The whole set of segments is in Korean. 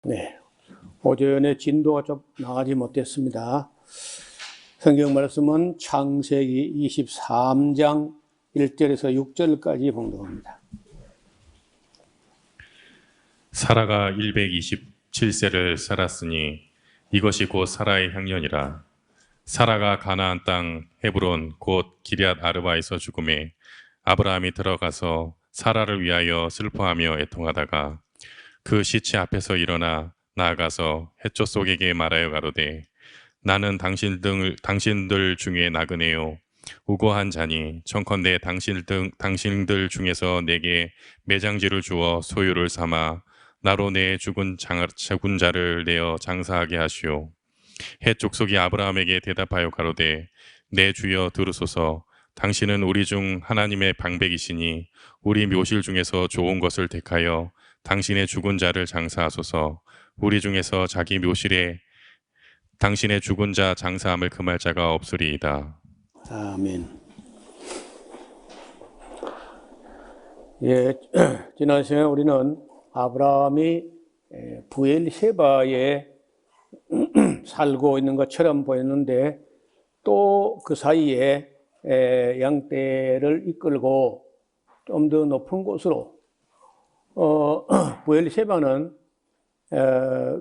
네, 오전에 진도가 좀 나가지 못했습니다. 성경 말씀은 창세기 23장 1절에서 6절까지 봉독합니다. 사라가 127세를 살았으니 이것이 곧 사라의 향년이라. 사라가 가나안 땅 헤브론 곧 기럇 아르바에서 죽음에 아브라함이 들어가서 사라를 위하여 슬퍼하며 애통하다가 그 시체 앞에서 일어나 나아가서 헷조 속에게 말하여 가로되 나는 당신들 중에 나그네요 우고한 자니 청컨대 당신들 중에서 내게 매장지를 주어 소유를 삼아 나로 내 죽은 자를 내어 장사하게 하시오. 헷 족속이 아브라함에게 대답하여 가로되 내 주여 들으소서. 당신은 우리 중 하나님의 방백이시니 우리 묘실 중에서 좋은 것을 택하여 당신의 죽은 자를 장사하소서. 우리 중에서 자기 묘실에 당신의 죽은 자 장사함을 금할 자가 없으리이다. 아멘. 예, 지난 시간에 우리는 아브라함이 부엘세바에 살고 있는 것처럼 보였는데 또 그 사이에 양떼를 이끌고 좀 더 높은 곳으로 부엘세바는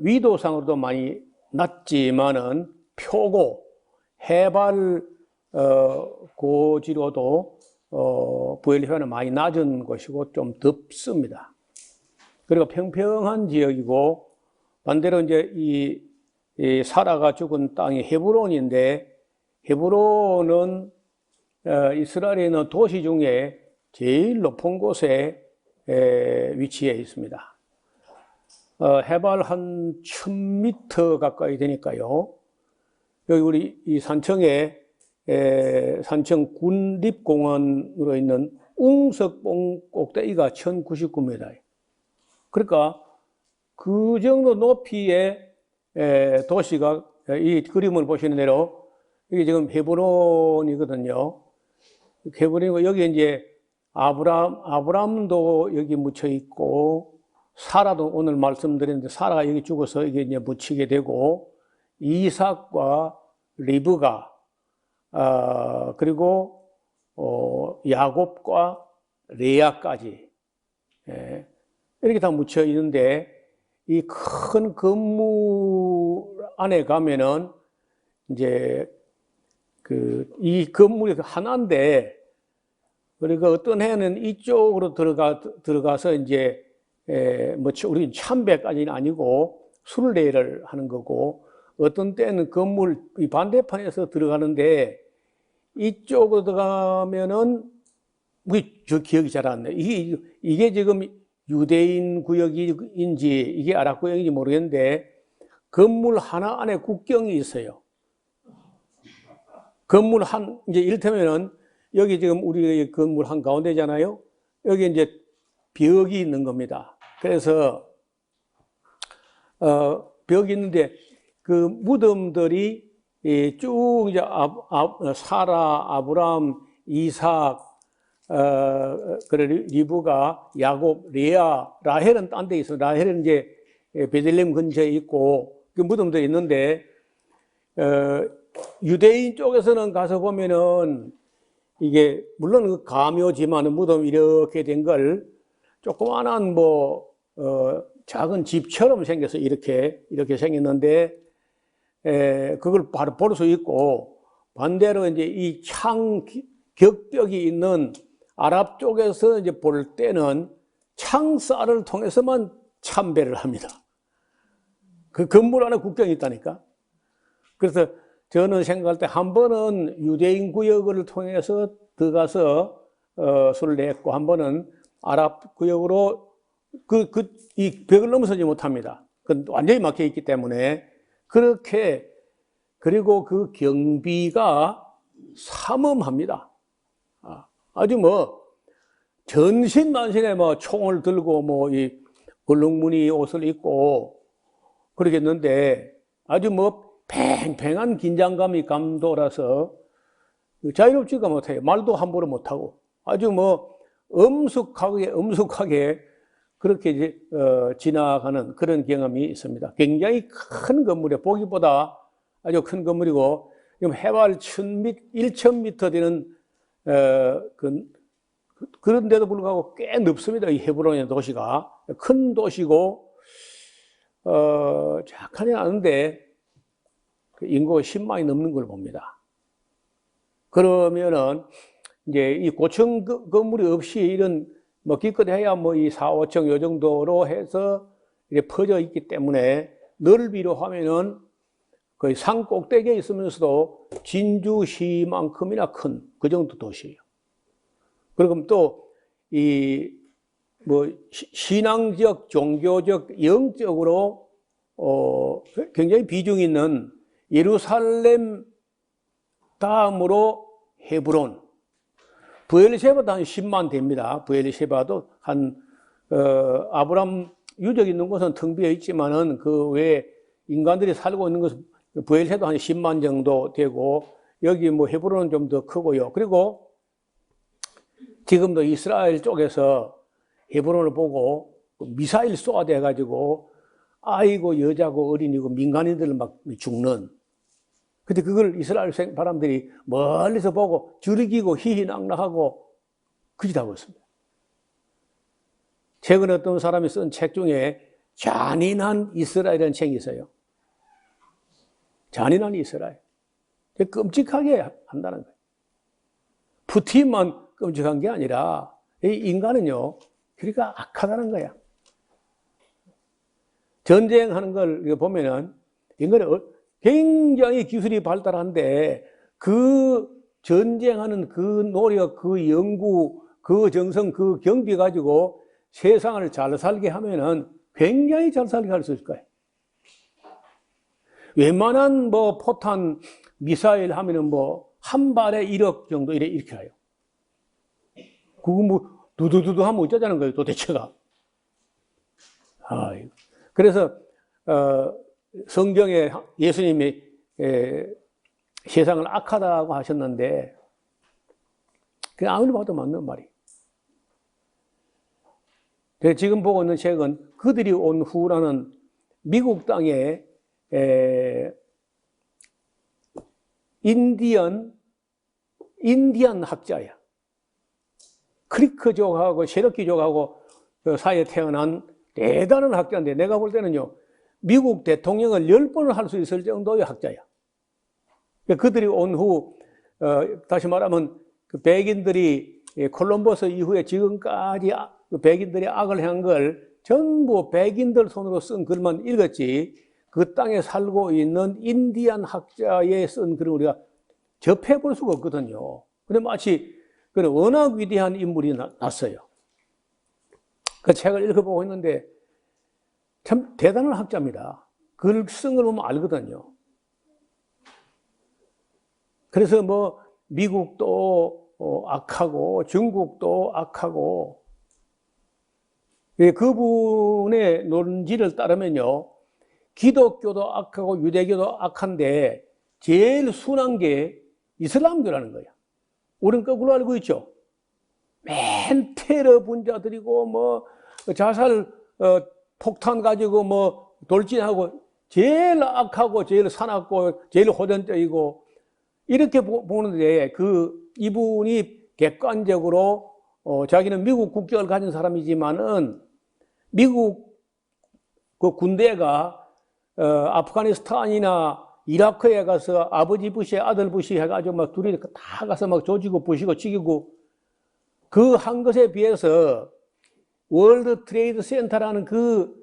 위도상으로도 많이 낮지만은 표고 해발 고지로도 부엘세바는 많이 낮은 곳이고 좀 덥습니다. 그리고 평평한 지역이고 반대로 이제 이 사라가 죽은 땅이 헤브론인데 헤브론은 이스라엘에 있는 도시 중에 제일 높은 곳에 위치해 있습니다. 해발 한 1000m 가까이 되니까요. 여기 우리 이 산청에 산청 군립공원으로 있는 웅석봉 꼭대기가 1099m. 그러니까 그 정도 높이의 도시가 이 그림을 보시는 대로 이게 지금 헤브론이거든요. 헤브론이고 여기 이제 아브라함도 여기 묻혀 있고 사라도 오늘 말씀드렸는데 사라가 여기 죽어서 이게 이제 묻히게 되고 이삭과 리브가 그리고 야곱과 레아까지 이렇게 다 묻혀 있는데 이 큰 건물 안에 가면은 이제 이 건물이 하나인데 그리고 어떤 해는 이쪽으로 들어가서 이제 우리 참배까지는 아니고 순례를 하는 거고 어떤 때는 건물 이 반대편에서 들어가는데 이쪽으로 들어가면은 저 기억이 잘 안 나요. 이게 지금 유대인 구역인지 이게 아랍 구역인지 모르겠는데 건물 하나 안에 국경이 있어요. 건물 이제 이를테면은 여기 지금 우리 건물 한 가운데잖아요. 여기 이제 벽이 있는 겁니다. 그래서 벽이 있는데 그 무덤들이 쭉 이제 사라, 아브라함, 이삭, 그래 리브가, 야곱, 레아, 라헬은 딴 데 있어. 라헬은 이제 베들레헴 근처에 있고 그 무덤들이 있는데 유대인 쪽에서는 가서 보면은 이게 물론 그 가묘지만은 무덤 이렇게 된 걸 조그만한 작은 집처럼 생겨서 이렇게 생겼는데 그걸 바로 볼 수 있고 반대로 이제 이 창 격벽이 있는 아랍 쪽에서 이제 볼 때는 창살을 통해서만 참배를 합니다. 그 건물 안에 국경이 있다니까. 그래서 저는 생각할 때 한 번은 유대인 구역을 통해서 들어가서 순례했고 한 번은 아랍 구역으로 이 벽을 넘어서지 못합니다. 그건 완전히 막혀 있기 때문에 그렇게 그리고 그 경비가 삼엄합니다. 아주 전신만신에 총을 들고 이 얼룩무늬 옷을 입고 그러겠는데 아주 팽팽한 긴장감이 감돌아서 자유롭지가 못해요. 말도 함부로 못하고 아주 엄숙하게 그렇게 이제 지나가는 그런 경험이 있습니다. 굉장히 큰 건물이에요. 보기보다 아주 큰 건물이고 지금 해발 1,000m 되는 그런데도 불구하고 꽤 넓습니다. 이 헤브론의 도시가 큰 도시고 정확하지 않은데 인구가 10만이 넘는 걸 봅니다. 그러면은 이제 이 고층 건물이 없이 이런 뭐 기껏해야 뭐 이 4, 5층 요 정도로 해서 이렇게 퍼져 있기 때문에 넓이로 하면은 거의 산 꼭대기에 있으면서도 진주시만큼이나 큰 그 정도 도시예요. 그리고 또 이 뭐 신앙적, 종교적, 영적으로 굉장히 비중 있는 예루살렘 다음으로 헤브론, 브엘셰바도 한 10만 됩니다. 브엘셰바도 한 아브람 유적 있는 곳은 텅 비어 있지만은 그 외에 인간들이 살고 있는 것은 브엘셰도 한 10만 정도 되고 여기 뭐 헤브론은 좀 더 크고요. 그리고 지금도 이스라엘 쪽에서 헤브론을 보고 미사일 쏘아대 가지고 아이고 여자고 어린이고 민간인들 막 죽는. 근데 그걸 이스라엘 사람들이 멀리서 보고 즐기고 희희낙낙하고 그짓 하고 있습니다. 최근에 어떤 사람이 쓴 책 중에 잔인한 이스라엘이라는 책이 있어요. 잔인한 이스라엘. 끔찍하게 한다는 거예요. 푸틴만 끔찍한 게 아니라 이 인간은요, 그러니까 악하다는 거야. 전쟁하는 걸 보면은 인간은 굉장히 기술이 발달한데 그 전쟁하는 그 노력, 그 연구, 그 정성, 그 경비 가지고 세상을 잘 살게 하면은 굉장히 잘 살게 할 수 있을 거예요. 웬만한 뭐 포탄, 미사일 하면은 뭐 한 발에 1억 정도 이렇게 해요. 그거 뭐 두두두두 하면 어쩌자는 거예요, 도대체가. 그래서 성경에 예수님이 세상을 악하다고 하셨는데 그게 아무리 봐도 맞는 말이에요. 지금 보고 있는 책은 그들이 온 후라는 미국 땅에 인디안 학자야. 크리크족하고 sherokee족하고 그 사이에 태어난 대단한 학자인데 내가 볼 때는요, 미국 대통령을 10번을 할 수 있을 정도의 학자야. 그들이 온 후, 다시 말하면 그 백인들이 콜럼버스 이후에 지금까지 백인들이 악을 한 걸 전부 백인들 손으로 쓴 글만 읽었지, 그 땅에 살고 있는 인디안 학자의 쓴 글을 우리가 접해볼 수가 없거든요. 근데 마치 그는 워낙 위대한 인물이 났어요. 그 책을 읽어보고 있는데 참 대단한 학자입니다. 글 쓴 걸 보면 알거든요. 그래서 뭐 미국도 악하고 중국도 악하고, 그분의 논지를 따르면요, 기독교도 악하고 유대교도 악한데 제일 순한 게 이슬람교라는 거예요. 우리는 거꾸로 알고 있죠. 맨 테러 분자들이고 뭐 자살 폭탄 가지고 뭐 돌진하고 제일 악하고 제일 사납고 제일 호전적이고 이렇게 보는데, 이분이 객관적으로 자기는 미국 국적을 가진 사람이지만은 미국 그 군대가 아프가니스탄이나 이라크에 가서 아버지 부시, 아들 부시 해가지고 막 둘이 다 가서 막 조지고 부시고 죽이고 그 한 것에 비해서 월드 트레이드 센터라는 그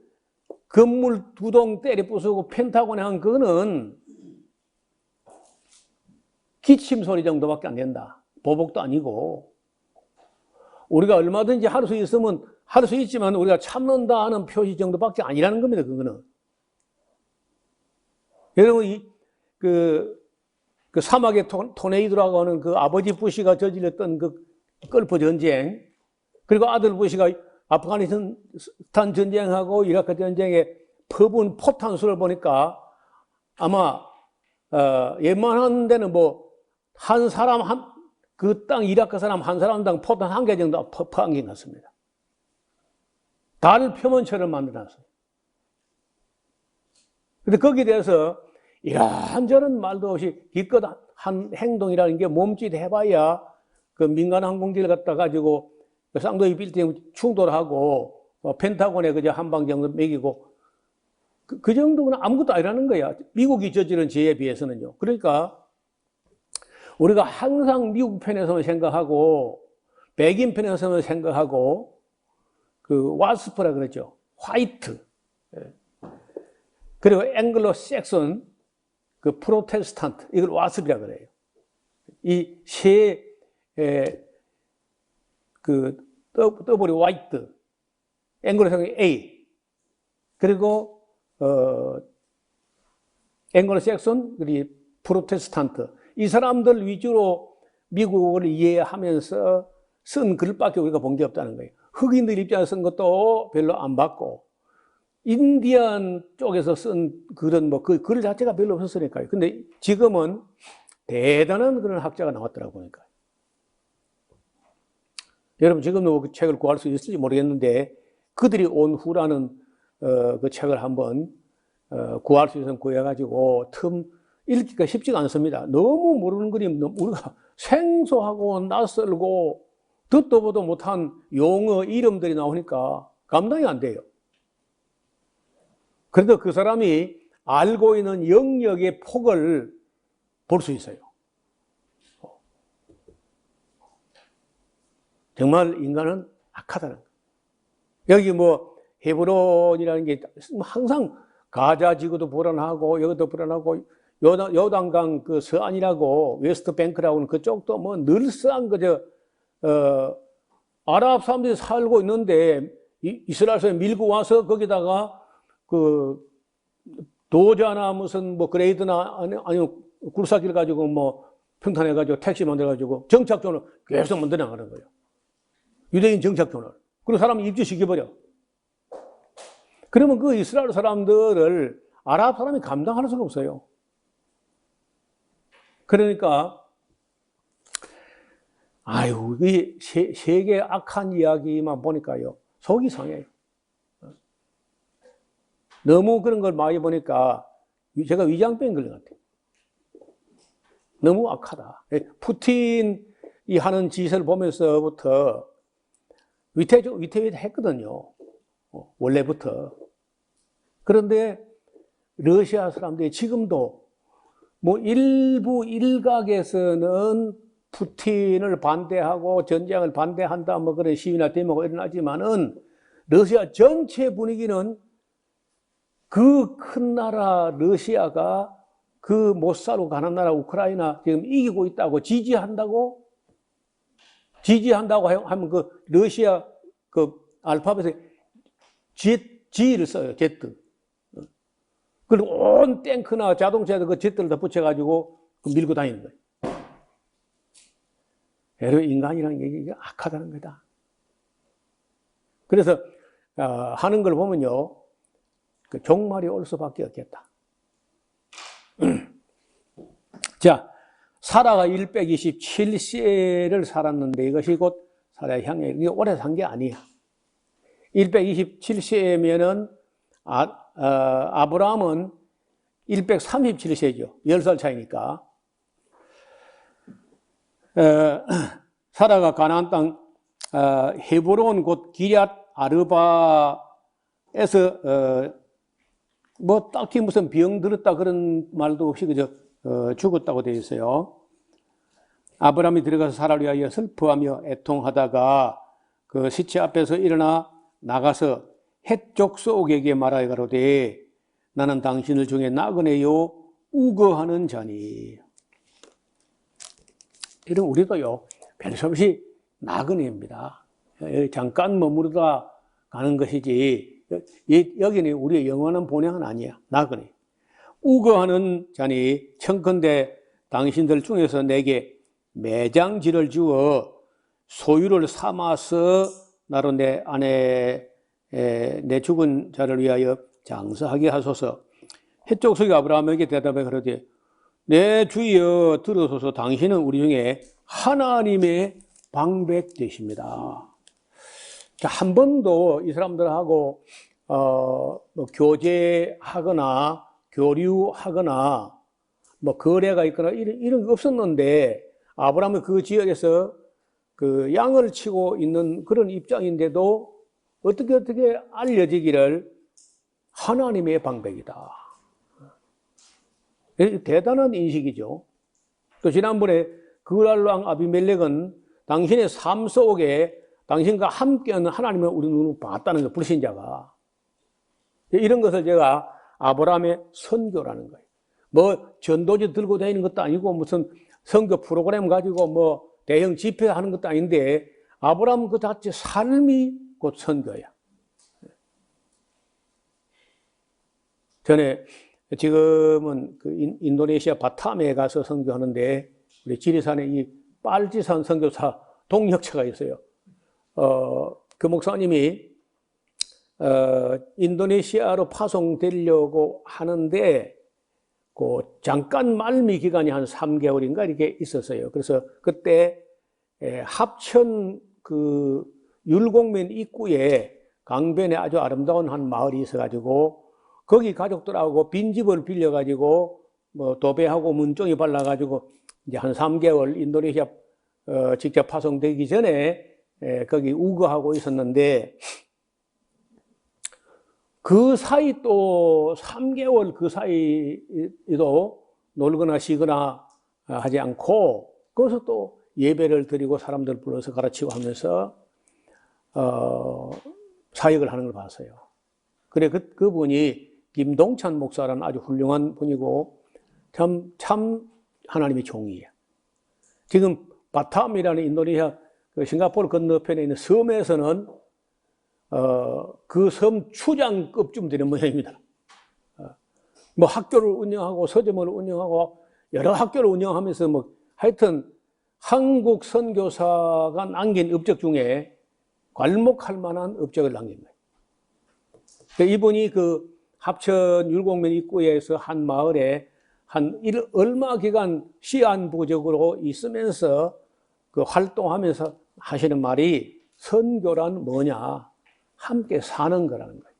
건물 2동 때려 부수고 펜타곤에 한 그거는 기침 소리 정도밖에 안 된다. 보복도 아니고. 우리가 얼마든지 할 수 있으면 할 수 있지만 우리가 참는다 하는 표시 정도밖에 아니라는 겁니다, 그거는. 여러분, 그 사막의 토네이도라고 하는 그 아버지 부시가 저질렀던 그 걸프 전쟁, 그리고 아들 부시가 아프가니스탄 전쟁하고 이라크 전쟁에 퍼부은 포탄수를 보니까 아마 웬만한 데는 뭐 한 사람 그 땅 이라크 사람 한 사람당 포탄 1개 정도 퍼한 게 같습니다. 달 표면처럼 만들어놨어요. 근데 거기에 대해서 이런저런 말도 없이 기껏 한 행동이라는 게 몸짓 해봐야 그 민간 항공기를 갖다 가지고 쌍둥이 빌딩 충돌하고 펜타곤에 그저 한 방 정도 매기고 그 정도는 아무것도 아니라는 거야. 미국이 저지른 죄에 비해서는요. 그러니까 우리가 항상 미국 편에서만 생각하고 백인 편에서만 생각하고 그 와스프라 그러죠. 화이트. 그리고 앵글로 섹슨 그 프로테스탄트 이걸 와스프라 그래요. 이 세 그 더블이 화이트, 앵글로색이 A, 그리고 앵글로색슨 그리고 프로테스탄트 이 사람들 위주로 미국을 이해하면서 쓴 글밖에 우리가 본 게 없다는 거예요. 흑인들 입장에서 쓴 것도 별로 안 봤고 인디안 쪽에서 쓴 글은 뭐 그 글 자체가 별로 없었으니까요. 근데 지금은 대단한 그런 학자가 나왔더라고요. 보니까. 여러분 지금도 그 책을 구할 수 있을지 모르겠는데 그들이 온 후라는 그 책을 한번 구할 수 있으면 구해가지고 읽기가 쉽지가 않습니다. 너무 모르는 그림, 우리가 생소하고 낯설고 듣도 보도 못한 용어 이름들이 나오니까 감당이 안 돼요. 그래도 그 사람이 알고 있는 영역의 폭을 볼 수 있어요. 정말 인간은 악하다는 거예요. 여기 뭐 헤브론이라는 게 항상 가자 지구도 불안하고 여기도 불안하고 요단강 그 서안이라고 웨스트 뱅크라고 하는 그쪽도 뭐 늘상 그저 아랍 사람들이 살고 있는데 이스라엘 사람이 밀고 와서 거기다가 그 도자나 무슨 뭐 그레이드나 아니면 굴삭기를 가지고 뭐 평탄해가지고 택시 만들어가지고 정착존을 계속 만들어 나가는 거예요. 유대인 정착존을. 그리고 사람을 입주시켜버려. 그러면 그 이스라엘 사람들을 아랍 사람이 감당할 수가 없어요. 그러니까 아유, 이 세계 악한 이야기만 보니까요 속이 상해요. 너무 그런 걸 많이 보니까 제가 위장병 걸린 것 같아요. 너무 악하다. 푸틴이 하는 짓을 보면서부터 위태위태했거든요. 원래부터. 그런데 러시아 사람들이 지금도 뭐 일부 일각에서는 푸틴을 반대하고 전쟁을 반대한다 뭐 그런 시위나 데모가 일어나지만은 러시아 전체 분위기는 그 큰 나라 러시아가 그 못 살고 가는 나라 우크라이나 지금 이기고 있다고 지지한다고 하면 그 러시아 그 알파벳에 G를 써요. Z. 그리고 온 탱크나 자동차에도 그 Z를 다 붙여가지고 밀고 다니는 거예요. 여러분 인간이라는 게 악하다는 거다. 그래서 하는 걸 보면요. 그 종말이 올 수밖에 없겠다. 자, 사라가 127세를 살았는데 이것이 곧 사라의 향해. 이게 오래 산 게 아니야. 127세면은 아브라함은 137세죠. 10살 차이니까. 사라가 가나안 땅 헤브론 곧 기럇 아르바에서 뭐 딱히 무슨 병 들었다 그런 말도 없이 그저 죽었다고 되어 있어요. 아브라함이 들어가서 사라를 위하여 슬퍼하며 애통하다가 그 시체 앞에서 일어나 나가서 헷족 속에게 말하여 가로되 나는 당신을 중에 나그네요 우거하는 자니. 이런 우리도요 별 수 없이 나그네입니다. 잠깐 머무르다 가는 것이지 여기는 우리의 영원한 본향은 아니야. 나그네. 우거하는 자니 청컨대 당신들 중에서 내게 매장지를 주어 소유를 삼아서 나로 내 아내 내 죽은 자를 위하여 장사하게 하소서. 헷족 속의 아브라함에게 대답해 가로되 내 주여 들으소서. 당신은 우리 중에 하나님의 방백 되십니다. 한 번도 이 사람들하고 뭐 교제하거나 교류하거나 뭐 거래가 있거나 이런 게 없었는데 아브라함은 그 지역에서 그 양을 치고 있는 그런 입장인데도 어떻게 알려지기를 하나님의 방백이다. 대단한 인식이죠. 또 지난번에 그랄 왕 아비멜렉은 당신의 삶 속에 당신과 함께하는 하나님을 우리 눈으로 봤다는 거, 불신자가. 이런 것을 제가 아브라함의 선교라는 거예요. 뭐 전도지 들고 다니는 것도 아니고 무슨 선교 프로그램 가지고 뭐 대형 집회하는 것도 아닌데 아브라함 그 자체 삶이 곧 선교야. 전에 지금은 그 인도네시아 바탐에 가서 선교하는데 우리 지리산에 이 빨지산 선교사 동역자가 있어요. 그 목사님이 인도네시아로 파송되려고 하는데 그 잠깐 말미 기간이 한 3개월인가 이렇게 있었어요. 그래서 그때 합천 그 율곡면 입구에 강변에 아주 아름다운 한 마을이 있어가지고 거기 가족들하고 빈집을 빌려가지고 뭐 도배하고 문종이 발라가지고 이제 한 3개월 인도네시아 직접 파송되기 전에 거기 우거하고 있었는데 그 사이 또 3개월 그 사이도 놀거나 쉬거나 하지 않고 거기서 또 예배를 드리고 사람들 불러서 가르치고 하면서 사역을 하는 걸 봤어요. 그래 그분이 김동찬 목사라는 아주 훌륭한 분이고 참 하나님의 종이에요. 지금 바탐이라는 인도네시아 그 싱가포르 건너편에 있는 섬에서는 그 섬 추장급쯤 되는 모양입니다. 뭐 학교를 운영하고 서점을 운영하고 여러 학교를 운영하면서 뭐 하여튼 한국 선교사가 남긴 업적 중에 괄목할 만한 업적을 남긴 거예요. 이분이 그 합천 율곡면 입구에서 한 마을에 한 얼마 기간 시한부적으로 있으면서 그 활동하면서 하시는 말이 선교란 뭐냐? 함께 사는 거라는 거예요.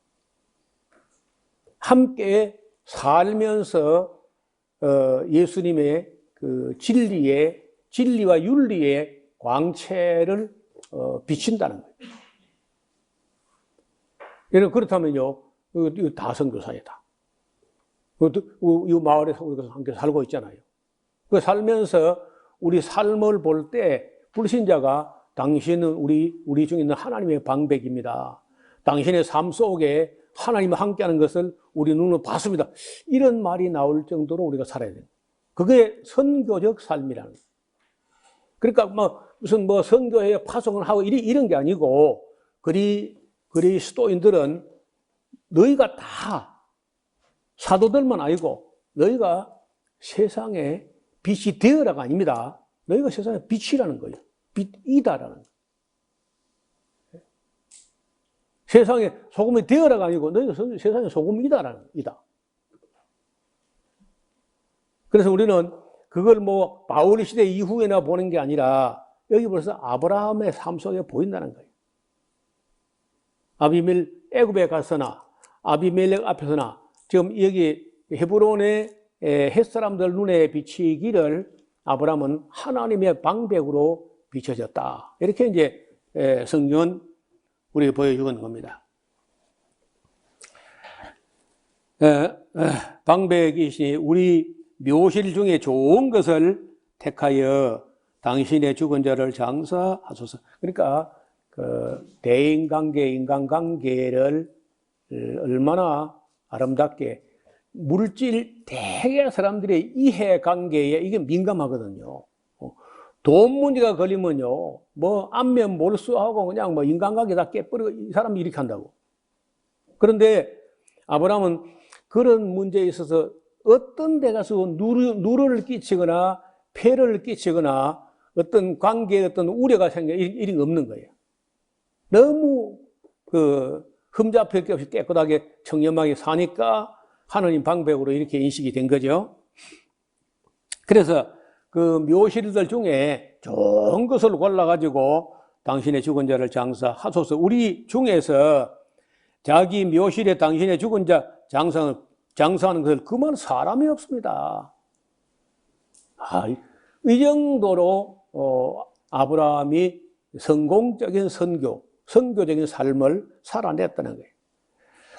함께 살면서 예수님의 그 진리와 윤리의 광채를 비친다는 거예요. 여러분 그렇다면요, 이거 다 선교사이다. 이 마을에서 우리가 함께 살고 있잖아요. 그 살면서 우리 삶을 볼 때 불신자가 당신은 우리 중에 있는 하나님의 방백입니다. 당신의 삶 속에 하나님과 함께하는 것을 우리 눈으로 봤습니다. 이런 말이 나올 정도로 우리가 살아야 돼요. 그게 선교적 삶이라는 거예요. 그러니까 뭐 무슨 뭐 선교에 파송을 하고 이런 게 아니고 그리스도인들은 너희가 다 사도들만 아니고 너희가 세상에 빛이 되어라가 아닙니다. 너희가 세상의 빛이라는 거예요. 빛이다라는 거예요. 세상에 소금이 되어라가 아니고 너희가 세상의 소금이다라는 이다. 그래서 우리는 그걸 뭐 바울 시대 이후에나 보는 게 아니라 여기 벌써 아브라함의 삶 속에 보인다는 거예요. 애굽에 가서나 아비멜렉 앞에서나 지금 여기 헤브론의 햇사람들 눈에 비치기를 아브라함은 하나님의 방백으로 비춰졌다. 이렇게 이제 성경은 우리에게 보여주는 겁니다. 방백이시니 우리 묘실 중에 좋은 것을 택하여 당신의 죽은 자를 장사하소서. 그러니까 그 대인관계, 인간관계를 얼마나 아름답게 물질 대개 사람들의 이해관계에 이게 민감하거든요. 돈 문제가 걸리면요, 뭐 안면 몰수하고 그냥 뭐 인간관계 다 깨버리고 이 사람이 이렇게 한다고. 그런데 아브라함은 그런 문제에 있어서 어떤 데 가서 누를 끼치거나 폐를 끼치거나 어떤 관계에 어떤 우려가 생겨 이런 게 없는 거예요. 너무 흠잡힐 게 없이 깨끗하게 청렴하게 사니까 하나님 방백으로 이렇게 인식이 된 거죠. 그래서 그 묘실들 중에 좋은 것을 골라가지고 당신의 죽은 자를 장사하소서. 우리 중에서 자기 묘실에 당신의 죽은 자 장사하는 것을 금한 사람이 없습니다. 이 정도로 아브라함이 성공적인 선교적인 삶을 살아냈다는 거예요.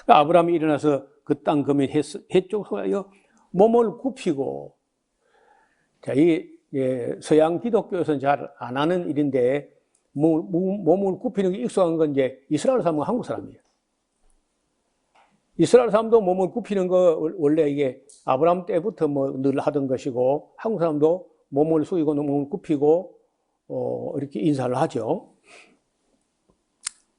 그러니까 아브라함이 일어나서 그 땅 거민 해쪽하여 몸을 굽히고, 자, 서양 기독교에서는 잘 안 하는 일인데, 몸을 굽히는 게 익숙한 건 이제 이스라엘 사람과 한국 사람이에요. 이스라엘 사람도 몸을 굽히는 거 원래 이게 아브라함 때부터 뭐 늘 하던 것이고, 한국 사람도 몸을 숙이고 몸을 굽히고 이렇게 인사를 하죠.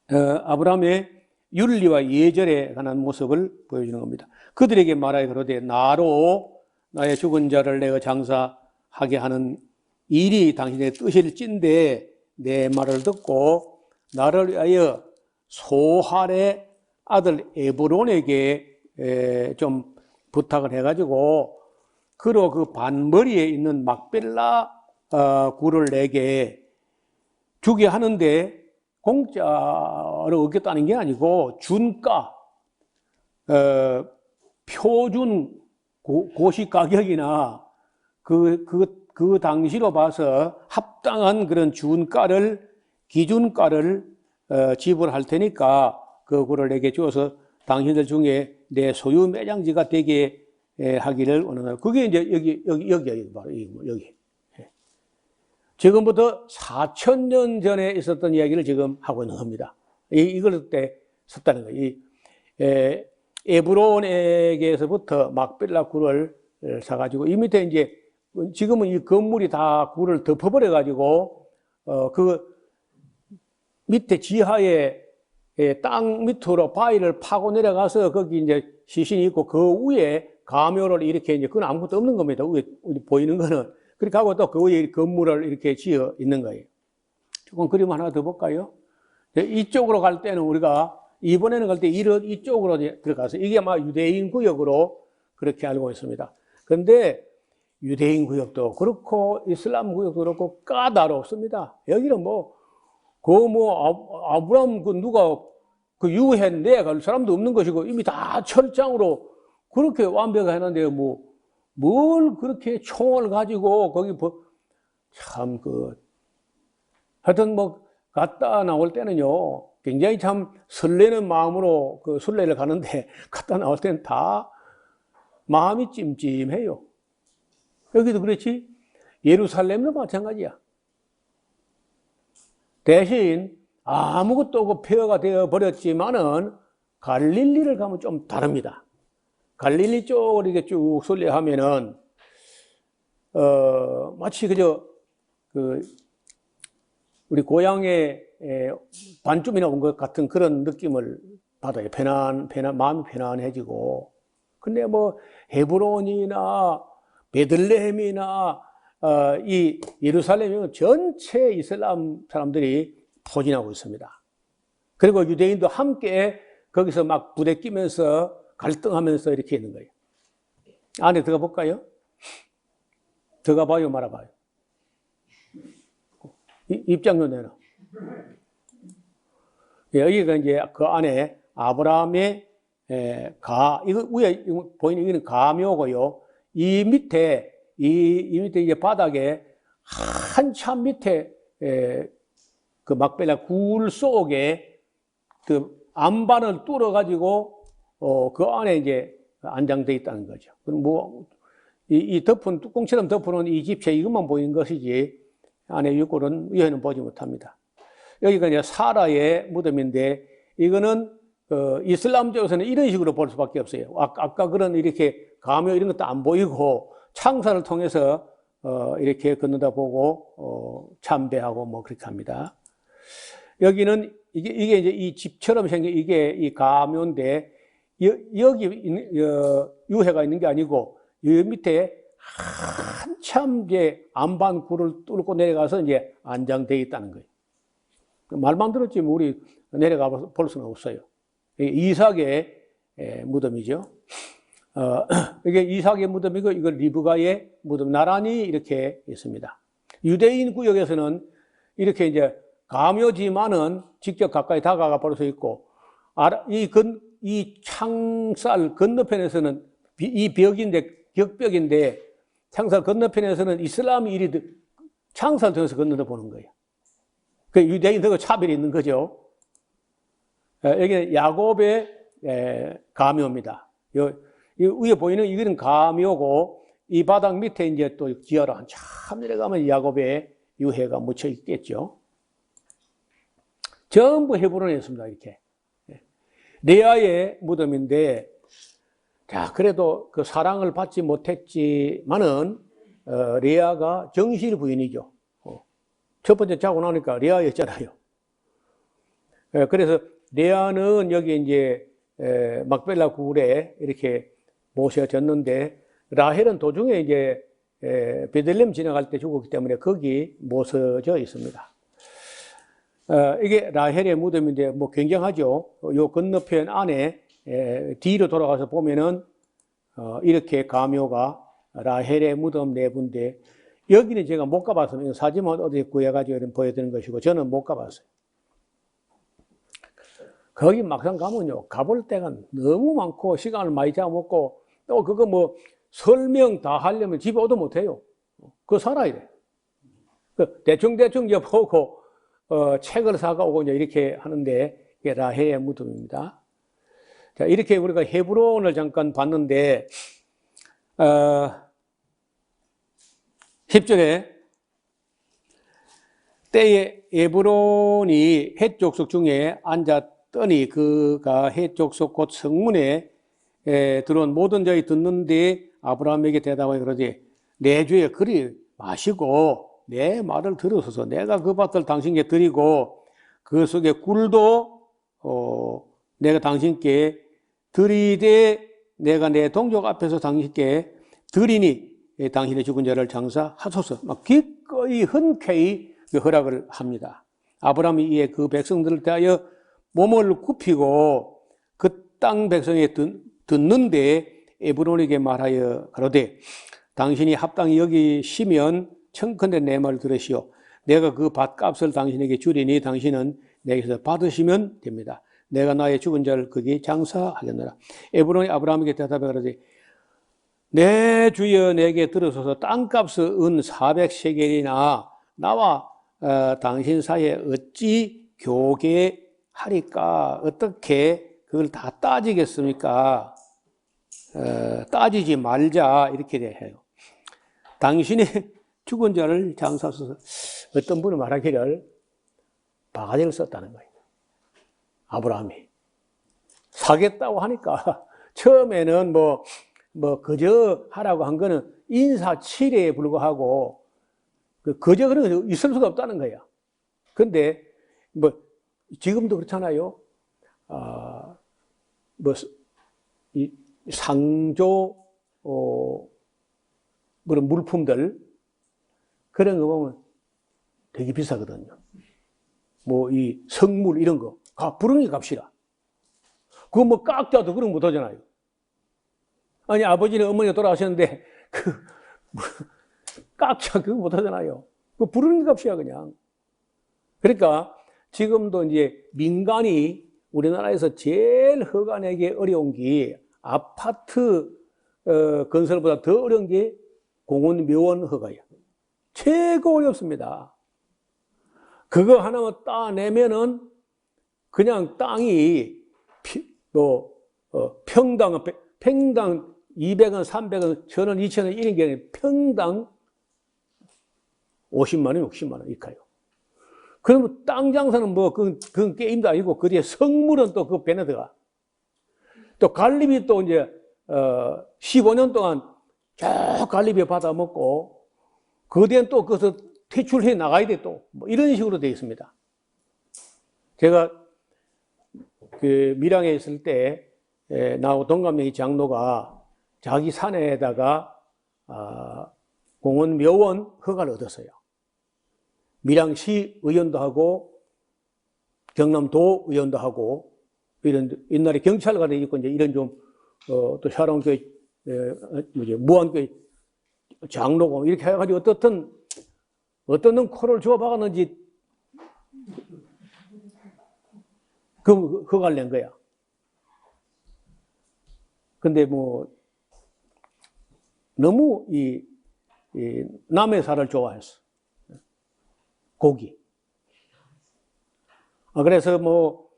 아브라함의 윤리와 예절에 관한 모습을 보여주는 겁니다. 그들에게 말하여 그러되 나로 나의 죽은 자를 내가 장사하게 하는 일이 당신의 뜻일진데 내 말을 듣고 나를 위하여 소할의 아들 에브론에게 좀 부탁을 해가지고 그로 그 반머리에 있는 막벨라 굴을 내게 주게 하는데 공짜로 얻겠다는 게 아니고 준가, 표준 고시 가격이나 그 당시로 봐서 합당한 그런 준가를, 기준가를 지불할 테니까 그 굴을 내게 주어서 당신들 중에 내 소유 매장지가 되게 하기를 원한다. 그게 이제 여기 바로 여기. 지금부터 4,000년 전에 있었던 이야기를 지금 하고 있는 겁니다. 이걸 때 썼다는 거예요. 에브론에게서부터 막벨라 굴을 사가지고 이 밑에 이제 지금은 이 건물이 다 굴을 덮어버려가지고 그 밑에 지하에 땅 밑으로 바위를 파고 내려가서 거기 이제 시신이 있고 그 위에 가묘를 이렇게 이제 그건 아무것도 없는 겁니다. 위에 보이는 거는. 그렇게 하고 또 그 위에 건물을 이렇게 지어 있는 거예요. 조금 그림 하나 더 볼까요? 이쪽으로 갈 때는 우리가 이번에는 갈 때 이쪽으로 들어가서 이게 아마 유대인 구역으로 그렇게 알고 있습니다. 그런데 유대인 구역도 그렇고 이슬람 구역도 그렇고 까다롭습니다. 여기는 아브라함 누가 유해인데 갈 사람도 없는 것이고 이미 다 철장으로 그렇게 완벽해놨는데 뭘 그렇게 총을 가지고 거기 참 하여튼 갔다 나올 때는요 굉장히 참 설레는 마음으로 그 순례를 가는데 갔다 나올 때는 다 마음이 찜찜해요. 여기도 그렇지 예루살렘도 마찬가지야. 대신 아무것도 폐허가 되어 버렸지만은 갈릴리를 가면 좀 다릅니다. 갈릴리 쪽을 이렇게 쭉 순례하면은 마치 우리 고향에 반쯤이나 온 것 같은 그런 느낌을 받아요. 마음이 편안해지고. 근데 헤브론이나 베들레헴이나 이 예루살렘은 전체 이슬람 사람들이 포진하고 있습니다. 그리고 유대인도 함께 거기서 막 부대 끼면서 갈등하면서 이렇게 있는 거예요. 안에 들어가 볼까요? 들어가 봐요, 말아 봐요. 입장료 내놔. 여기가 이제 그 안에 아브라함의 이거 위에 보이는 이거는 가묘고요. 이 밑에 이제 바닥에 한참 밑에 그 막벨라 굴 속에 그 안반을 뚫어 가지고 그 안에 이제 안장되어 있다는 거죠. 그럼 이 덮은 뚜껑처럼 덮어놓은 이 집체 이것만 보이는 것이지 안에 육골은 위에는 보지 못합니다. 여기가 이제 사라의 무덤인데 이거는 이슬람 쪽에서는 이런 식으로 볼 수밖에 없어요. 아까 그런 이렇게 가묘 이런 것도 안 보이고 창사를 통해서 이렇게 걷는다 보고 참배하고 그렇게 합니다. 여기는 이게 이제 이 집처럼 생긴 이게 이 가묘인데 여기 유해가 있는 게 아니고 이 밑에 한참 이제 안반 굴을 뚫고 내려가서 이제 안장되어 있다는 거예요. 말만 들었지 우리 내려가 볼 수는 없어요. 이삭의 무덤이죠. 이게 이삭의 무덤이고 이걸 리브가의 무덤 나란히 이렇게 있습니다. 유대인 구역에서는 이렇게 이제 가묘지만은 직접 가까이 다가가 볼 수 있고, 이 창살 건너편에서는 이 벽벽인데 창살 건너편에서는 이슬람이 이리 창살 통해서 건너다 보는 거예요. 그 유대인들과 차별이 있는 거죠. 여기 야곱의 가묘입니다. 이 위에 보이는 이거는 가묘고, 이 바닥 밑에 이제 또 지하로 한참 내려가면 야곱의 유해가 묻혀 있겠죠. 전부 헤브론에 있습니다, 이렇게. 레아의 무덤인데, 자, 그래도 그 사랑을 받지 못했지만은, 레아가 정실 부인이죠. 첫 번째 자고 나니까 레아였잖아요. 그래서 레아는 여기 이제 막벨라 굴에 이렇게 모셔졌는데, 라헬은 도중에 이제 베들레헴 지나갈 때 죽었기 때문에 거기 모서져 있습니다. 이게 라헬의 무덤인데 뭐 굉장하죠. 요 건너편 안에 뒤로 돌아가서 보면은 이렇게 가묘가 라헬의 무덤 내부인데, 여기는 제가 못 가봤습니다. 사진만 어디 구해가지고 보여드리는 것이고, 저는 못 가봤어요. 거기 막상 가면요, 가볼 때가 너무 많고 시간을 많이 잡아먹고, 또 그거 뭐 설명 다 하려면 집에 오도 못해요. 그거 살아야 돼. 대충 이제 보고 책을 사가오고 이제 이렇게 하는데, 이게 라헬의 무덤입니다. 자, 이렇게 우리가 헤브론을 잠깐 봤는데, 10절에 때에 에브론이 헷 족속 중에 앉았더니 그가 헷 족속 곧 성문에 들어온 모든 자이 듣는데 아브라함에게 대답하여 그러지, 내 주에 그리 마시고 내 말을 들으소서. 내가 그 밭을 당신께 드리고 그 속에 꿀도 내가 당신께 드리되 내가 내 동족 앞에서 당신께 드리니 당신의 죽은 자를 장사하소서. 막 기꺼이 흔쾌히 허락을 합니다. 아브라함이 이에 그 백성들을 대하여 몸을 굽히고 그 땅 백성에 듣는데 에브론에게 말하여 가로되, 당신이 합당히 여기시면 청컨대 내 말을 들으시오. 내가 그 밭값을 당신에게 주리니 당신은 내게서 받으시면 됩니다. 내가 나의 죽은 자를 거기 장사하겠노라. 에브론이 아브라함에게 대답해 가로되, 내 주여 내게 들으소서. 땅값을 은 400세겔이나 나와 당신 사이에 어찌 교계하리까? 어떻게 그걸 다 따지겠습니까? 따지지 말자, 이렇게 해요. 당신의 죽은 자를 장사하소서. 어떤 분이 말하기를 바가지를 썼다는 거예요. 아브라함이 사겠다고 하니까 처음에는 그저 하라고 한 거는 인사치레에 불과하고, 그저 그런 거 있을 수가 없다는 거야. 근데 지금도 그렇잖아요. 이 상조 그런 물품들, 그런 거 보면 되게 비싸거든요. 이 성물 이런 거 부르니 값이라. 그거 깎자도 그런 거 못하잖아요. 아니, 아버지는 어머니가 돌아가셨는데 깎자 그거 못하잖아요. 그 부르는 값이야 그냥. 그러니까 지금도 이제 민간이 우리나라에서 제일 허가내기 어려운 게 아파트 건설보다 더 어려운 게 공원 묘원 허가야. 최고 어렵습니다. 그거 하나만 따내면은 그냥 땅이 평당 200원, 300원, 1000원, 2000원 이런 게 아니라 평당 50만 원, 60만 원 이렇게 가요. 그러면 땅 장사는 그건 게임도 아니고, 그 뒤에 성물은 또 그 배에 들어가. 또 갈비비 또 이제 15년 동안 쭉 갈비비 받아 먹고, 그 뒤엔 또 그것을 퇴출해 나가야 돼 또. 이런 식으로 되어 있습니다. 제가 그 밀양에 있을 때 나하고 동갑내기 장로가 자기 산에다가 공원 묘원 허가를 얻었어요. 밀양시 의원도 하고 경남도 의원도 하고, 이런 옛날에 경찰관에 있고 이제 이런 좀 또 샤론교회 무안교회 장로고 이렇게 해가지고 어떤 놈 코를 주워 박았는지 그걸 낸 거야. 근데 뭐, 너무 이 남의 살을 좋아했어. 고기. 그래서 뭐,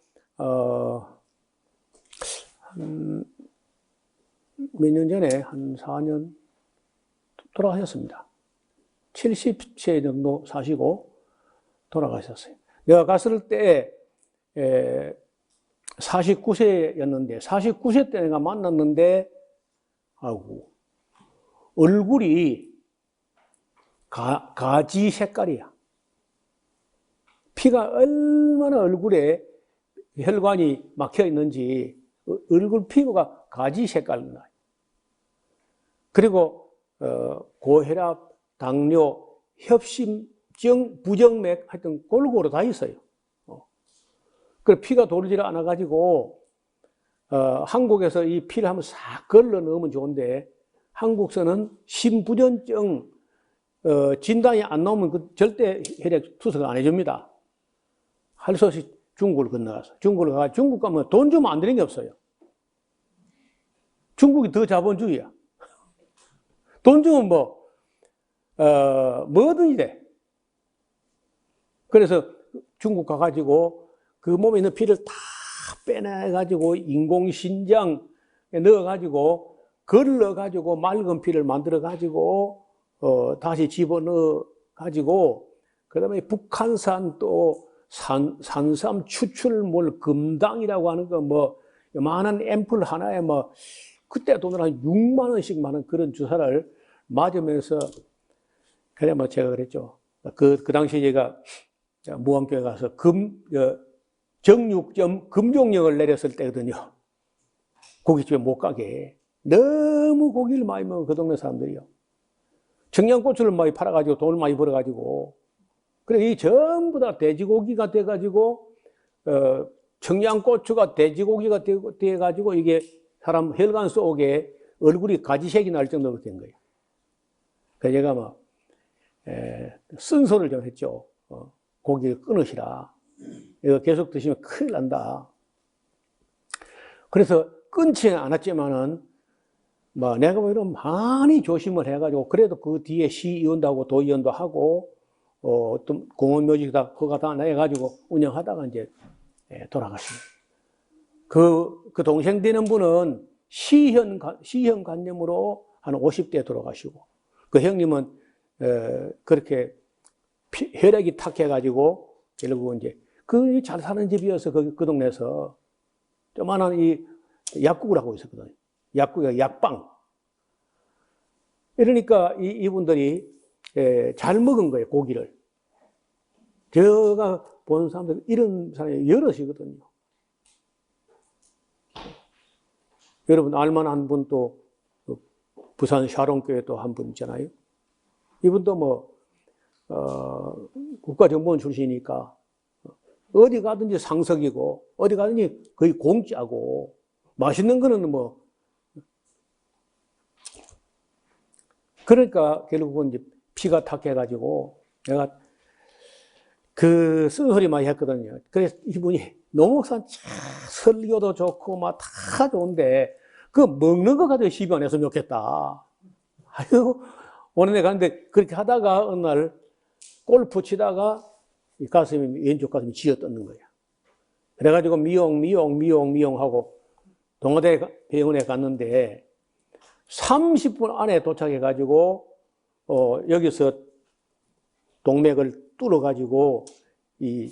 몇 년 전에 한 4년 돌아가셨습니다. 70세 정도 사시고 돌아가셨어요. 내가 갔을 때 49세였는데 49세 때 내가 만났는데 아이고 얼굴이 가지 색깔이야. 피가 얼마나 얼굴에 혈관이 막혀 있는지 얼굴 피부가 가지 색깔 나요. 그리고 고혈압, 당뇨, 협심증, 부정맥 하여튼 골고루 다 있어요. 그래서 피가 돌질 않아 가지고 한국에서 이 피를 한번 싹 걸러 넣으면 좋은데 한국서는 심부전증 진단이 안 나오면 그 절대 혈액 투석을 안 해줍니다. 할 수 없이 중국을 건너가서 중국을 가서 중국 가면 돈 주면 안 되는 게 없어요. 중국이 더 자본주의야. 돈 주면 뭐든지 돼. 그래서 중국 가가지고 그 몸에 있는 피를 다 빼내가지고 인공신장에 넣어가지고 걸러가지고 맑은 피를 만들어가지고 다시 집어넣어가지고 그 다음에 북한산 또 산삼 추출물 금당이라고 하는 거 뭐 요만한 앰플 하나에 뭐 그때 돈으로 한 6만 원씩 많은 그런 주사를 맞으면서 그래 뭐 제가 그랬죠. 그 당시에 제가 무안교회 가서 정육점 금종령을 내렸을 때거든요. 고깃집에 못 가게. 너무 고기를 많이 먹어 그 동네 사람들이요. 청양고추를 많이 팔아가지고 돈을 많이 벌어가지고 그래 이 전부 다 돼지고기가 돼가지고 청양고추가 돼지고기가 돼가지고 이게 사람 혈관 속에 얼굴이 가지색이 날 정도로 된 거예요. 그래서 제가 막 쓴소리를 좀 했죠. 고기를 끊으시라. 이거 계속 드시면 큰일 난다. 그래서 끊지는 않았지만은 뭐 내가 뭐 이런 많이 조심을 해가지고 그래도 그 뒤에 시의원도 하고 도의원도 하고 어떤 공원묘지다 허가 다 내가지고 운영하다가 이제 돌아갔습니다. 그 동생 되는 분은 시형 간염으로 한 50대에 돌아가시고 그 형님은 그렇게 혈액이 탁해가지고 결국은 이제 그 잘 사는 집이어서 그 동네에서 조만한 이 약국을 하고 있었거든요. 약국이 약방. 이러니까 이분들이 잘 먹은 거예요, 고기를. 제가 본 사람들 이런 사람이 여럿이거든요. 여러분 알만한 분 또 부산 샤론교회 또 한 분 있잖아요. 이분도 뭐 국가정보원 출신이니까 어디 가든지 상석이고 어디 가든지 거의 공짜고 맛있는 거는 뭐 그러니까 결국은 이제 피가 탁해가지고 내가 그 쓴소리 많이 했거든요. 그래서 이분이 노목산 설교도 좋고 막 다 좋은데 그 먹는 거 가지고 시비 안 했으면 좋겠다. 아유 오늘 내가 갔는데 그렇게 하다가 어느 날 골프 치다가 이 가슴이 왼쪽 가슴이 쥐어뜯는 거야. 그래가지고 미용 하고 동아대 병원에 갔는데 30분 안에 도착해가지고 여기서 동맥을 뚫어가지고 이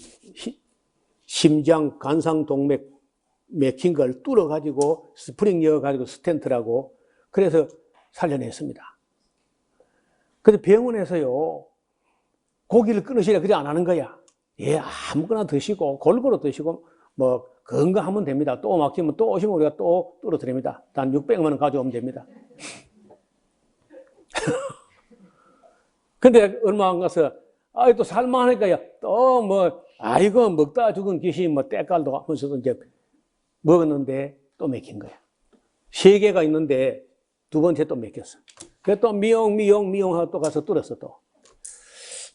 심장 간상 동맥 맥힌 걸 뚫어가지고 스프링 넣어가지고 스텐트라고 그래서 살려냈습니다. 근데 병원에서요 고기를 끊으시라 그래 안 하는 거야. 예, 아무거나 드시고 골고루 드시고 뭐 건강하면 됩니다. 또 막히면 또 오시면 우리가 또 뚫어드립니다. 단 600만 원 가져오면 됩니다. 근데 얼마 안 가서 또 살만하니까 또 뭐 이거 먹다 죽은 귀신 뭐 때깔도 하면서도 이제 먹었는데 또 맥힌 거야. 3개가 있는데 두 번째 또 맥혔어. 그래서 또 미용 하고 또 가서 뚫었어 또.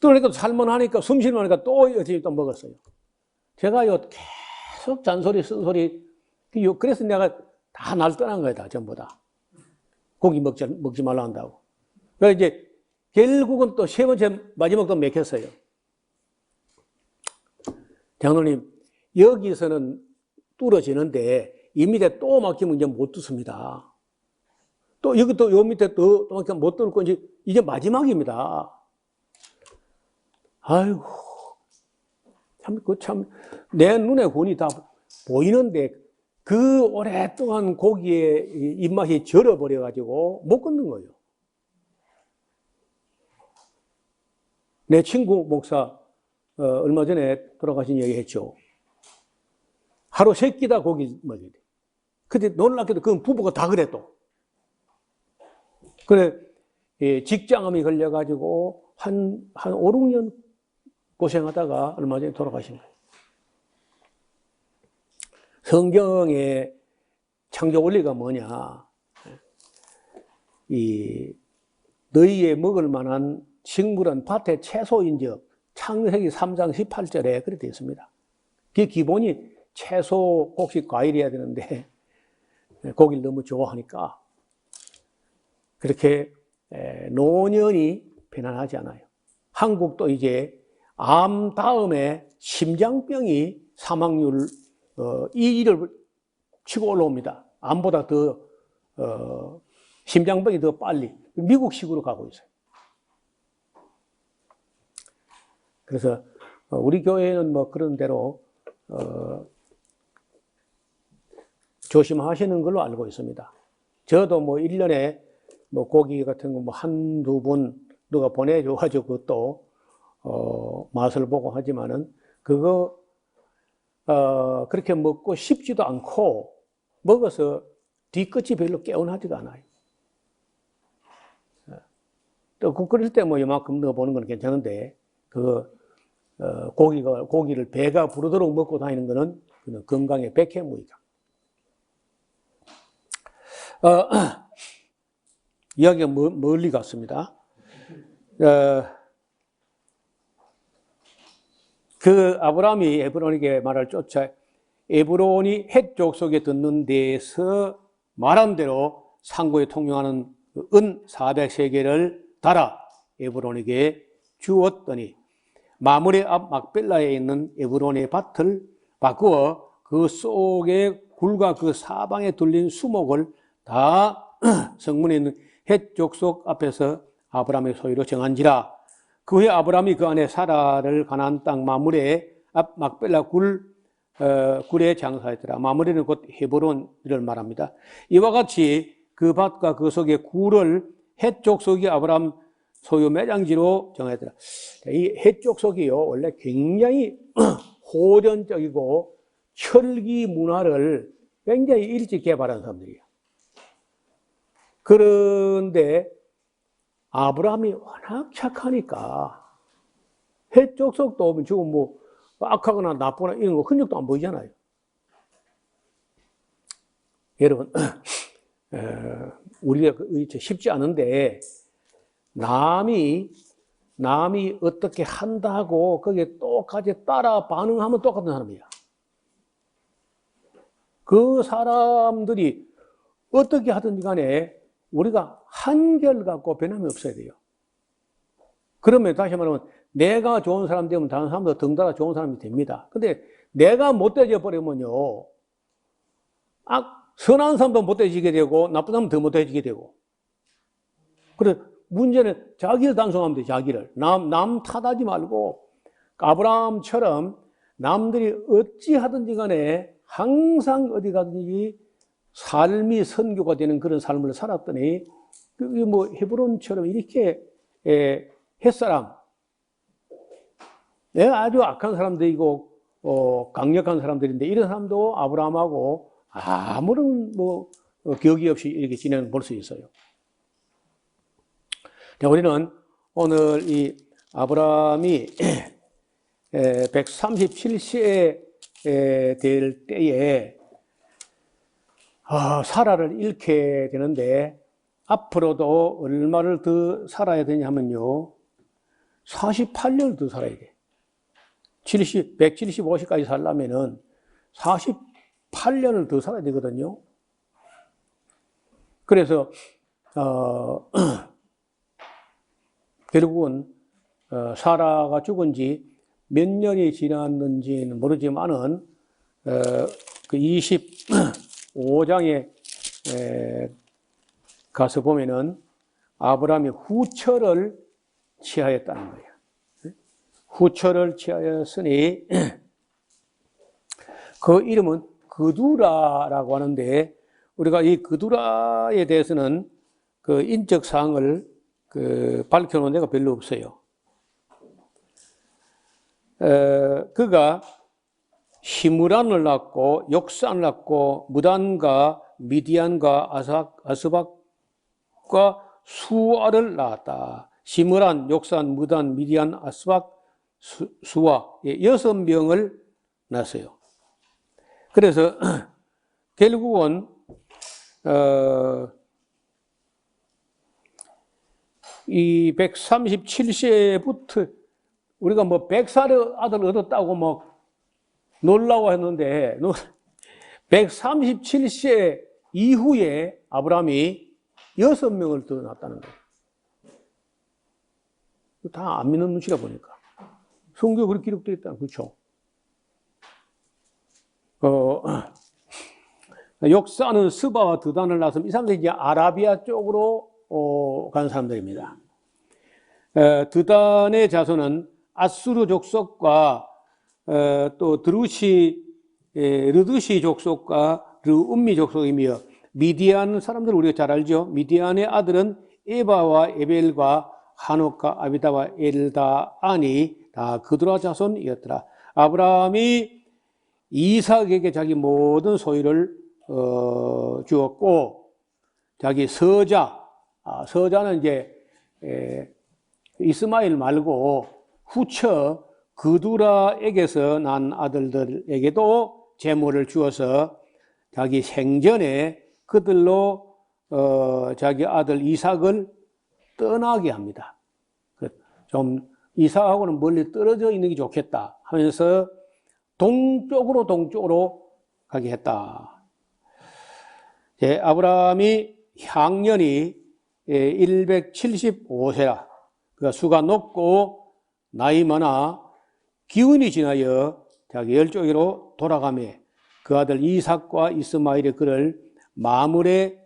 뚫으니까 살만하니까 숨 쉴만하니까 또 어찌 또 먹었어요. 제가요 계속 잔소리, 쓴소리. 그래서 내가 다 날 떠난 거야, 다, 전부 다. 고기 먹지 말라 한다고. 그래서 이제, 결국은 또 세 번째, 마지막도 맥혔어요. 장로님, 여기서는 뚫어지는데, 이 밑에 또 막히면 이제 못 뚫습니다. 또, 여기 또, 요 밑에 또 막히면 못 뚫고, 이제 마지막입니다. 아이고, 내 눈에 곤이 다 보이는데, 그 오랫동안 고기의 입맛이 절어버려가지고 못 끊는 거예요. 내 친구 목사, 얼마 전에 돌아가신 얘기 했죠. 하루 3끼다 고기 먹여야 돼. 근데 놀랍게도 그건 부부가 다 그래 또. 그래, 직장암이 걸려가지고 한 5, 6년 고생하다가 얼마 전에 돌아가신 거예요. 성경의 창조 원리가 뭐냐. 너희의 먹을 만한 식물은 밭의 채소인즉 창세기 3장 18절에 그렇게 되어 있습니다. 그 기본이 채소, 곡식, 과일이어야 되는데 고기를 너무 좋아하니까 그렇게 노년이 편안하지 않아요. 한국도 이제 암 다음에 심장병이 사망률 2위를 치고 올라옵니다. 암보다 더 심장병이 더 빨리 미국식으로 가고 있어요. 그래서 우리 교회는 뭐 그런 대로 조심하시는 걸로 알고 있습니다. 저도 뭐 1년에 뭐 고기 같은 거 뭐 한두 번 누가 보내줘가지고 그것도 맛을 보고 하지만은 그거 그렇게 먹고 싶지도 않고 먹어서 뒤끝이 별로 개운하지가 않아요. 또 그럴 때 뭐 이만큼 넣어보는 건 괜찮은데 고기를 배가 부르도록 먹고 다니는 거는 그냥 건강에 백해무이다. 이야기가 멀리 갔습니다. 그 아브라함이 에브론에게 말을 쫓아 에브론이 헷 족속에 듣는 데에서 말한 대로 상고에 통용하는 은 400세겔을 달아 에브론에게 주었더니 마므레 앞 막벨라에 있는 에브론의 밭을 바꾸어 그 속에 굴과 그 사방에 둘린 수목을 다 성문에 있는 헷 족속 앞에서 아브라함의 소유로 정한지라. 그 후에 아브라함이 그 안에 사라를 가나안 땅 마므레 앞 막벨라 굴에 장사했더라. 마므레는 곧 헤브론을 말합니다. 이와 같이 그 밭과 그 속의 굴을 헷 족속이 아브라함 소유 매장지로 정했더라. 이 헷 족속이요 원래 굉장히 호전적이고 혈기 문화를 굉장히 일찍 개발한 사람들이에요. 그런데 아브라함이 워낙 착하니까 헷 족속도 오면 지금 뭐 악하거나 나쁘거나 이런 거 흔적도 안 보이잖아요. 여러분 우리가 쉽지 않은데 남이 어떻게 한다고 거기에 똑같이 따라 반응하면 똑같은 사람이야. 그 사람들이 어떻게 하든지 간에 우리가 한결 갖고 변함이 없어야 돼요. 그러면 다시 말하면 내가 좋은 사람 되면 다른 사람도 덩달아 좋은 사람이 됩니다. 근데 내가 못되어져 버리면요, 선한 사람도 못되어지게 되고 나쁜 사람은 더 못되어지게 되고. 그래 문제는 자기를 단속하면 돼. 자기를 남 탓하지 말고 아브라함처럼 남들이 어찌 하든지 간에 항상 어디 가든지 삶이 선교가 되는 그런 삶을 살았더니 그게 뭐 헤브론처럼 이렇게 햇사람 아주 악한 사람들이고 강력한 사람들인데 이런 사람도 아브라함하고 아무런 뭐 격이 없이 이렇게 지내는 볼 수 있어요. 자, 우리는 오늘 이 아브라함이 137세에 될 때에 사라를 잃게 되는데 앞으로도 얼마를 더 살아야 되냐면요 48년을 더 살아야 돼. 175세까지 살려면은 48년을 더 살아야 되거든요. 그래서 결국은 사라가 죽은 지 몇 년이 지났는지는 모르지만은 그 25장에 가서 보면은 아브라함이 후처를 취하였다는 거예요. 후처를 취하였으니 그 이름은 그두라라고 하는데, 우리가 이 그두라에 대해서는 그 인적 사항을 밝혀놓은 데가 별로 없어요. 그가 시므란을 낳고 욕산을 낳고 무단과 미디안과 아스박과 수아를 낳았다. 시므란, 욕산, 무단, 미디안, 아스박, 수아 6명을 낳았어요. 그래서 결국은 이 137세부터 우리가 뭐 100살의 아들 얻었다고 뭐 놀라고 했는데 137세 이후에 아브라함이 6명을 더 낳았다는 거예요. 다 안 믿는 눈치가 보니까. 성경에 그렇게 기록되어 있다. 그렇죠? 욕사는 스바와 드단을 낳았으면 이 사람들이 이제 아라비아 쪽으로 간 사람들입니다. 드단의 자손은 아수르 족속과 또 르드시 족속과 르음미 족속이며, 미디안 사람들 우리가 잘 알죠. 미디안의 아들은 에바와 에벨과 하녹과 아비다와 엘다안이 다 그두라 자손이었더라. 아브라함이 이삭에게 자기 모든 소유를 주었고, 자기 서자는 이제 이스마엘 말고 후처 그두라에게서 난 아들들에게도 재물을 주어서 자기 생전에 그들로 자기 아들 이삭을 떠나게 합니다. 좀 이삭하고는 멀리 떨어져 있는 게 좋겠다 하면서 동쪽으로 가게 했다. 아브라함이 향년이 175세라. 그가 수가 높고 나이 많아 기운이 지나여 자기 열조기로 돌아가며 그 아들 이삭과 이스마엘이 그를 마므레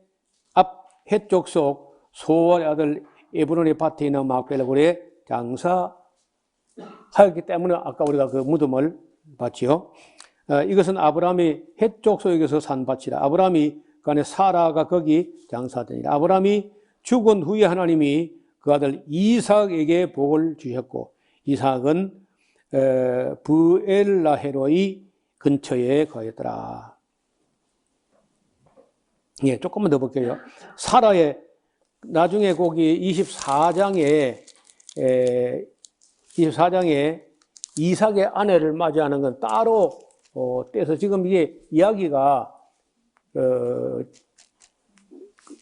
앞 해쪽 속 소월의 아들 에브론의 밭에 있는 막벨라굴에 장사하였기 때문에 아까 우리가 그 무덤을 봤지요. 이것은 아브라함이 해쪽 속에서 산 밭이라. 아브라함이 그 안에 사라가 거기 장사하더니라. 아브라함이 죽은 후에 하나님이 그 아들 이삭에게 복을 주셨고, 이삭은 브엘라헤로의 근처에 거했더라. 예, 조금만 더 볼게요. 사라의 나중에 거기 24장에 이삭의 아내를 맞이하는 건 따로 떼서 지금 이게 이야기가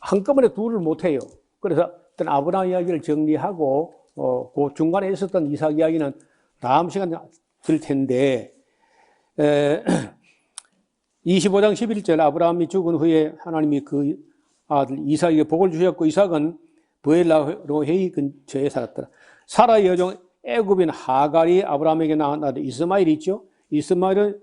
한꺼번에 둘을 못해요. 그래서 어떤 아브라함 이야기를 정리하고 그 중간에 있었던 이삭 이야기는 다음 시간에 들 텐데, 25장 11절 아브라함이 죽은 후에 하나님이 그 아들 이삭에게 복을 주셨고, 이삭은 브엘라로헤이 근처에 살았더라. 사라의 여종 애굽인 하갈이 아브라함에게 낳은 아들 이스마엘이 있죠. 이스마엘은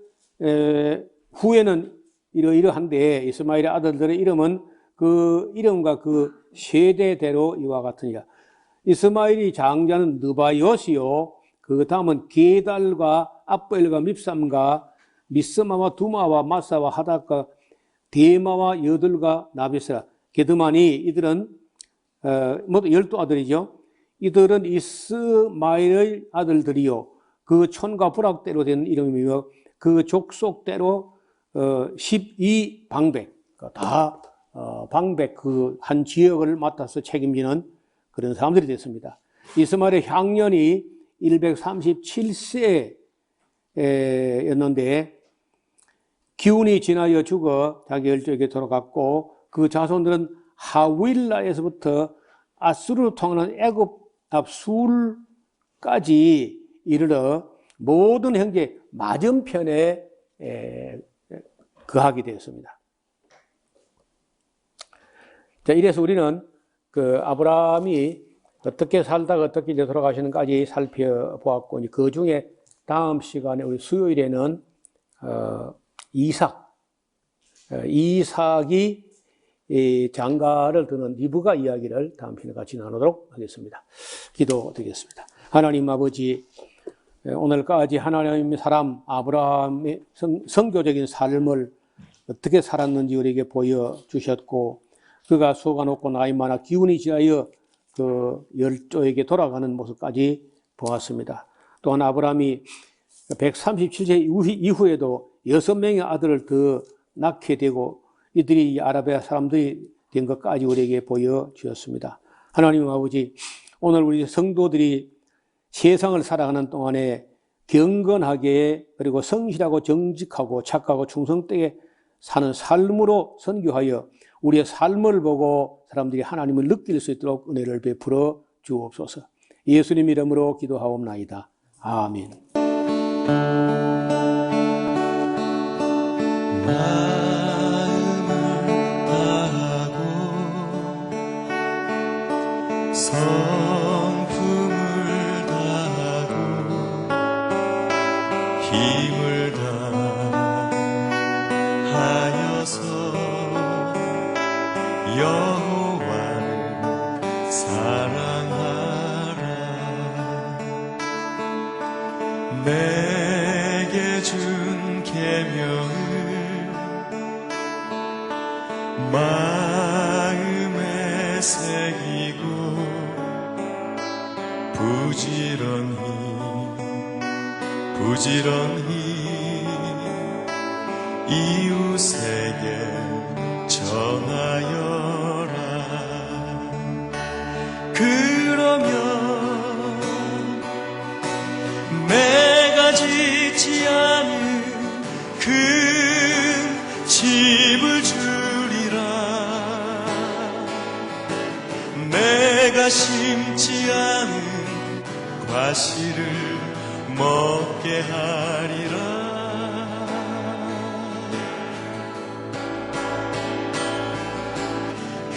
후에는 이러이러한데, 이스마엘의 아들들의 이름은 그 이름과 그 세대대로 이와 같으니라. 이스마엘이 장자는 느바이엇이요, 그 다음은 게달과 압벨과 밉삼과 미스마와 두마와 마사와 하닥과 데마와 여들과 나베스라. 게드만이 이들은 모두 12아들이죠. 이들은 이스마엘의 아들들이요, 그 촌과 부락대로 된 이름이며 그 족속대로 12방백, 다 방백 그 한 지역을 맡아서 책임지는 그런 사람들이 됐습니다. 이스마엘의 향년이 137세였는데 기운이 지나여 죽어 자기 열조에게 돌아갔고, 그 자손들은 하윌라에서부터 아수르로 통하는 애굽 앞 술까지 이르러 모든 형제 맞은편에 거하게 되었습니다. 자, 이래서 우리는 그 아브라함이 어떻게 살다가 어떻게 이제 돌아가시는까지 살펴보았고, 그 중에 다음 시간에 우리 수요일에는 이삭이 장가를 드는 리브가 이야기를 다음 편에 같이 나누도록 하겠습니다. 기도드리겠습니다. 하나님 아버지, 오늘까지 하나님의 사람 아브라함의 선교적인 삶을 어떻게 살았는지 우리에게 보여주셨고, 그가 수가 높고 나이 많아 기운이 지하여 그 열조에게 돌아가는 모습까지 보았습니다. 또한 아브라함이 137세 이후에도 6명의 아들을 더 낳게 되고 이들이 아라비아 사람들이 된 것까지 우리에게 보여주었습니다. 하나님 아버지, 오늘 우리 성도들이 세상을 살아가는 동안에 경건하게 그리고 성실하고 정직하고 착하고 충성되게 사는 삶으로 선교하여 우리의 삶을 보고 사람들이 하나님을 느낄 수 있도록 은혜를 베풀어 주옵소서. 예수님 이름으로 기도하옵나이다. 아멘. 성품을 다하고 힘을 다하여서 여호와를 사랑하라. 내게 준 계명을 마음에 새기고 부지런히 이웃에게 전하여라. 그러면 내가 짓지 않은 큰 집을 주리라. 내가 심지 않은 과실을 먹게 하리라.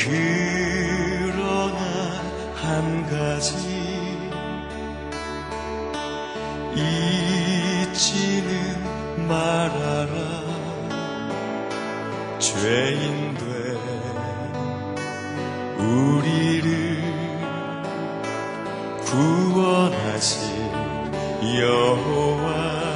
그러나 한 가지 잊지는 말아라. 죄인 된 우리를 구원하신 여호와